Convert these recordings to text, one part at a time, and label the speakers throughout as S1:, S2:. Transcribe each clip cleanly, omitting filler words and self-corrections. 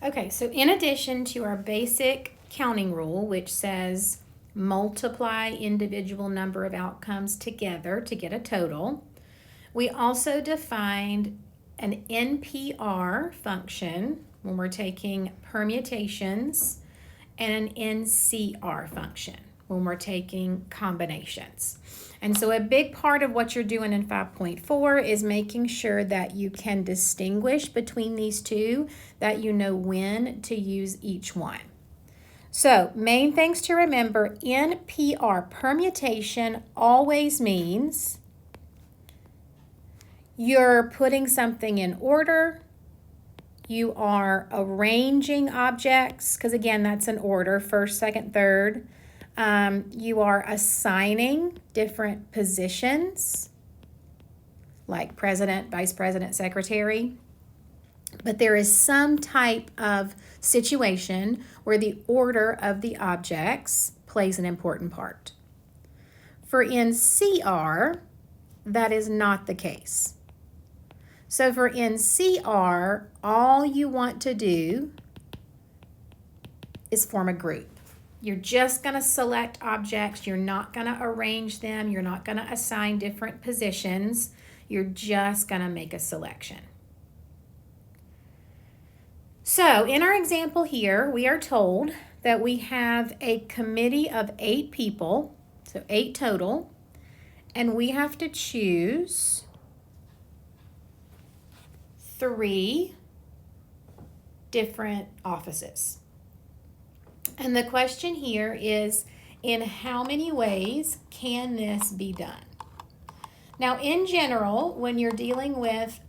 S1: Okay, so in addition to our basic counting rule, which says multiply individual number of outcomes together to get a total, we also defined an NPR function when we're taking permutations and an NCR function when we're taking combinations. And so a big part of what you're doing in 5.4 is making sure that you can distinguish between these two, that you know when to use each one. So main things to remember, NPR, permutation, always means you're putting something in order, you are arranging objects, because again, that's an order, first, second, third. You are assigning different positions, like president, vice president, secretary. But there is some type of situation where the order of the objects plays an important part. For NCR, that is not the case. So for NCR, all you want to do is form a group. You're just going to select objects. You're not going to arrange them. You're not going to assign different positions. You're just going to make a selection. So in our example here, we are told that we have a committee of 8 people, so 8 total, and we have to choose 3 different offices. And the question here is, in how many ways can this be done? Now, in general, when you're dealing with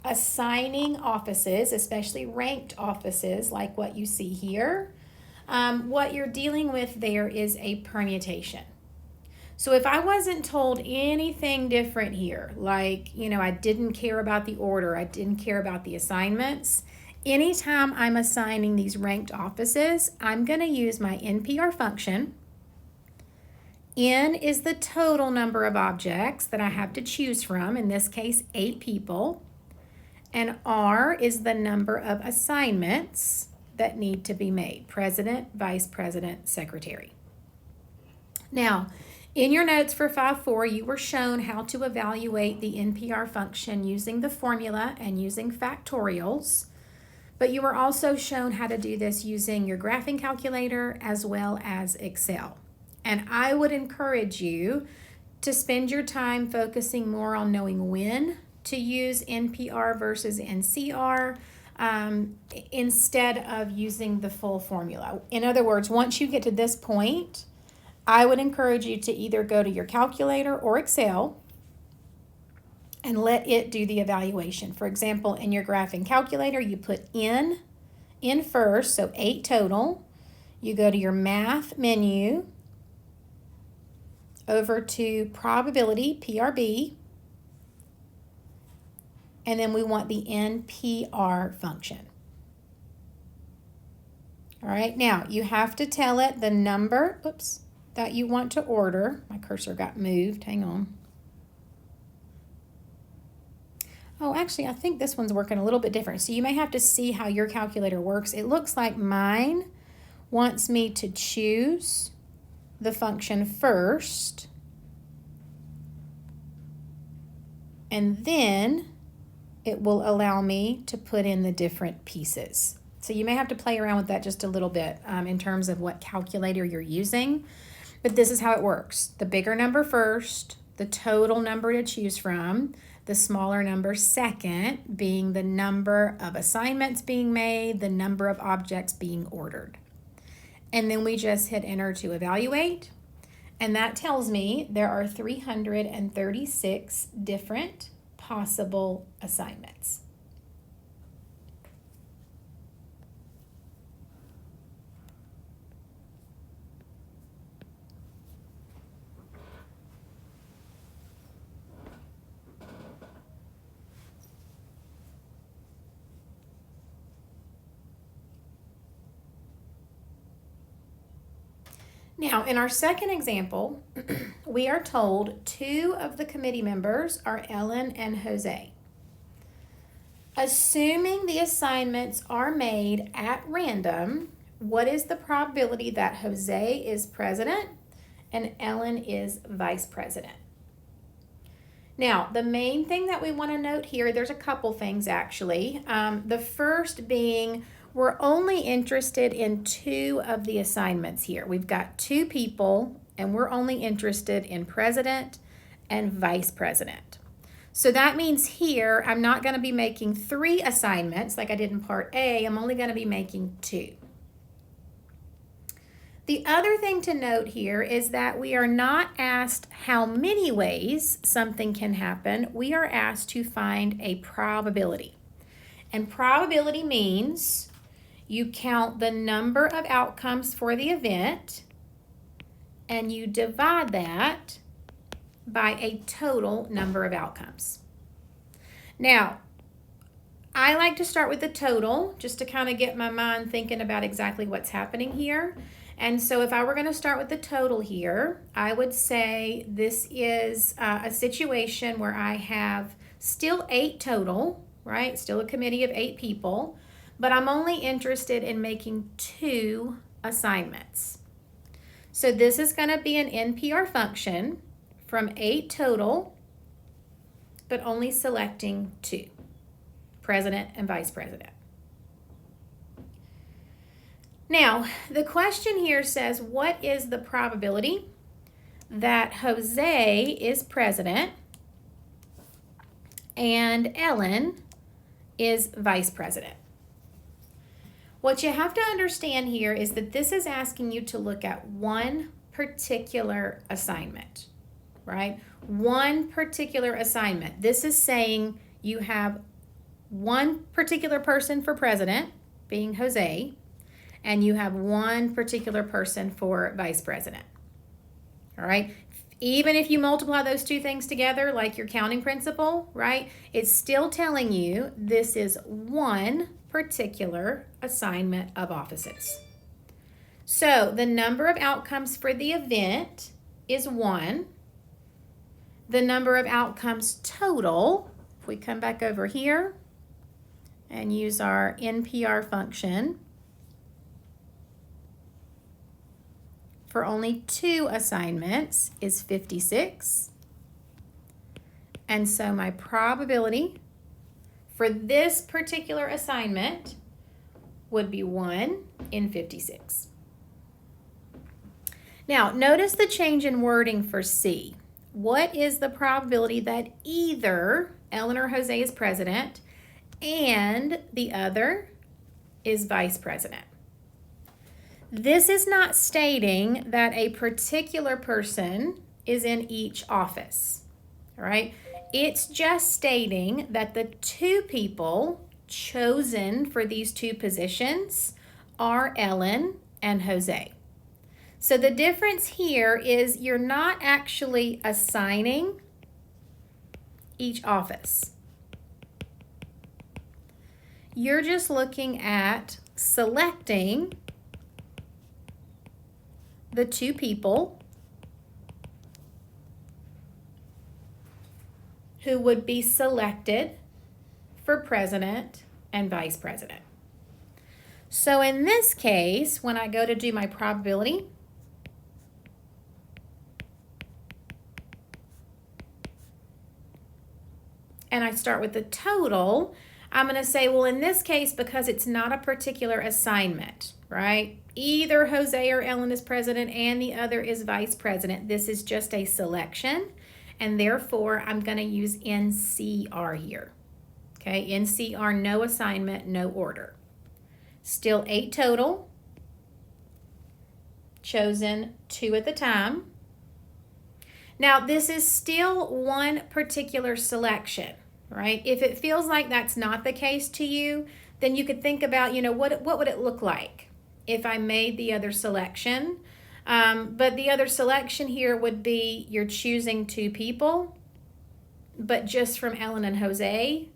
S1: assigning offices, especially ranked offices like what you see here, what you're dealing with there is a permutation. So if I wasn't told anything different here, like, I didn't care about the order, I didn't care about the assignments, anytime I'm assigning these ranked offices, I'm going to use my NPR function. N is the total number of objects that I have to choose from, in this case, 8 people. And R is the number of assignments that need to be made, president, vice president, secretary. Now, in your notes for 5.4, you were shown how to evaluate the NPR function using the formula and using factorials, but you were also shown how to do this using your graphing calculator as well as Excel. And I would encourage you to spend your time focusing more on knowing when to use NPR versus NCR instead of using the full formula. In other words, once you get to this point, I would encourage you to either go to your calculator or Excel and let it do the evaluation. For example, in your graphing calculator, you put in first, so 8 total. You go to your math menu, over to probability, PRB, and then we want the NPR function. All right, now you have to tell it the number, that you want to order. My cursor got moved, hang on. Oh, actually, I think this one's working a little bit different. So you may have to see how your calculator works. It looks like mine wants me to choose the function first, and then it will allow me to put in the different pieces. So you may have to play around with that just a little bit in terms of what calculator you're using. But this is how it works. The bigger number first, the total number to choose from, the smaller number second, being the number of assignments being made, the number of objects being ordered. And then we just hit enter to evaluate. And that tells me there are 336 different possible assignments. Now, in our second example, we are told 2 of the committee members are Ellen and Jose. Assuming the assignments are made at random, what is the probability that Jose is president and Ellen is vice president? Now, the main thing that we want to note here, there's a couple things actually. The first being we're only interested in 2 of the assignments here. We've got 2 people and we're only interested in president and vice president. So that means here I'm not going to be making 3 assignments like I did in part A. I'm only going to be making 2. The other thing to note here is that we are not asked how many ways something can happen. We are asked to find a probability. And probability means you count the number of outcomes for the event and you divide that by a total number of outcomes. Now, I like to start with the total just to kind of get my mind thinking about exactly what's happening here. And so if I were going to start with the total here, I would say this is a situation where I have still 8 total, right? Still a committee of 8 people, but I'm only interested in making 2 assignments. So this is going to be an NPR function from 8 total, but only selecting 2, president and vice president. Now, the question here says, what is the probability that Jose is president and Ellen is vice president? What you have to understand here is that this is asking you to look at one particular assignment, right? One particular assignment. This is saying you have one particular person for president, being Jose, and you have one particular person for vice president. All right? Even if you multiply those 2 things together, like your counting principle, right? It's still telling you this is one particular assignment of offices. So the number of outcomes for the event is 1. The number of outcomes total, if we come back over here and use our NPR function, for only 2 assignments is 56. And so my probability for this particular assignment would be 1 in 56. Now, notice the change in wording for C. What is the probability that either Ellen or Jose is president and the other is vice president? This is not stating that a particular person is in each office, all right? It's just stating that the 2 people chosen for these 2 positions are Ellen and Jose. So the difference here is you're not actually assigning each office. You're just looking at selecting the 2 people who would be selected for president and vice president. So in this case, when I go to do my probability, and I start with the total, I'm going to say, well, in this case, because it's not a particular assignment, right? Either Jose or Ellen is president and the other is vice president. This is just a selection, and therefore I'm going to use NCR here. Okay, NCR, no assignment, no order. Still 8 total, chosen 2 at the time. Now, this is still one particular selection, right? If it feels like that's not the case to you, then you could think about, what would it look like if I made the other selection? But the other selection here would be you're choosing 2 people, but just from Ellen and Jose,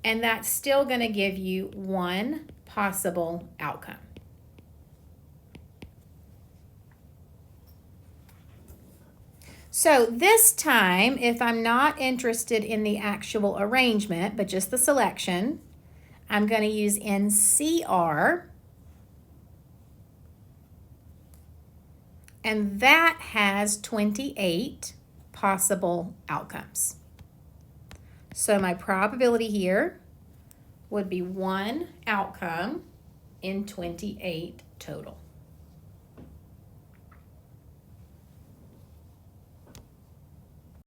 S1: and that's still going to give you 1 possible outcome. So this time, if I'm not interested in the actual arrangement, but just the selection, I'm going to use NCR. And that has 28 possible outcomes. So my probability here would be 1 outcome in 28 total.